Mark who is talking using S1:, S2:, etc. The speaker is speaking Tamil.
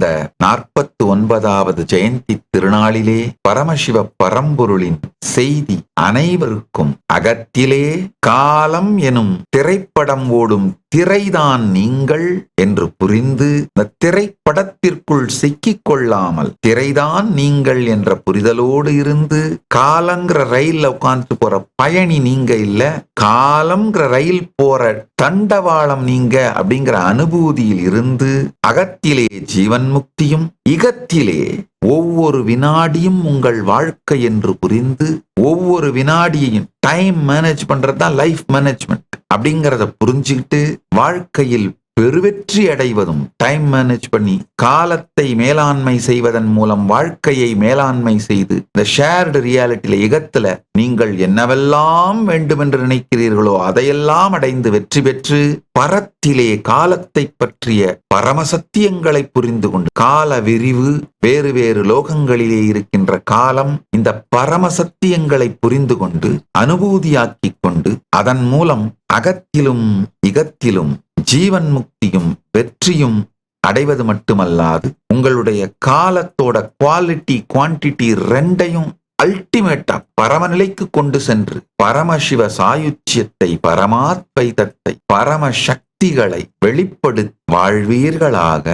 S1: இந்த 49வது ஜெயந்தி திருநாளிலே பரமசிவ பரம்பொருளின் செய்தி அனைவருக்கும் அகத்திலே காலம் எனும் திரைப்படம் ஓடும் திரைதான் நீங்கள் என்று புரிந்து இந்த திரைப்படத்திற்குள் சிக்கிக் கொள்ளாமல் திரைதான் நீங்கள் என்ற புரிதலோடு இருந்து காலங்கிற ரயில்ல உட்கார்ந்து போற பயணி நீங்க இல்ல, காலம்ங்கிற ரயில் போற தண்டவாளம் நீங்க அப்படிங்கிற அனுபூதியில் இருந்து அகத்திலே ஜீவன் முக்தியும் இகத்திலே ஒவ்வொரு வினாடியும் உங்கள் வாழ்க்கை என்று புரிந்து ஒவ்வொரு வினாடியையும் டைம் மேனேஜ் பண்றதுதான் லைஃப் மேனேஜ்மெண்ட் அப்படிங்கிறத புரிஞ்சுக்கிட்டு வாழ்க்கையில் பெருவெற்றி அடைவதும் டைம் மேனேஜ் பண்ணி காலத்தை மேலாண்மை செய்வதன் மூலம் வாழ்க்கையை மேலாண்மை செய்து இந்த ஷேர்டு ரியாலிட்டியில இகத்துல நீங்கள் என்னவெல்லாம் வேண்டுமென்று நினைக்கிறீர்களோ அதையெல்லாம் அடைந்து வெற்றி பெற்று பரத்திலே காலத்தை பற்றிய பரமசத்தியங்களை புரிந்து கொண்டு கால விரிவு வேறு வேறு லோகங்களிலே இருக்கின்ற காலம் இந்த பரமசத்தியங்களை புரிந்து கொண்டு அனுபூதியாக்கிக் கொண்டு அதன் மூலம் அகத்திலும் இகத்திலும் ஜீவன் முக்தியும் வெற்றியும் அடைவது மட்டுமல்லாது உங்களுடைய காலத்தோட குவாலிட்டி குவான்டிட்டி ரெண்டையும் அல்டிமேட்டா பரமநிலைக்கு கொண்டு சென்று பரமசிவ சாயுச்சியத்தை பரமாத்வைதத்தை பரம சக்திகளை வெளிப்படுத்தி வாழ்வீர்களாக.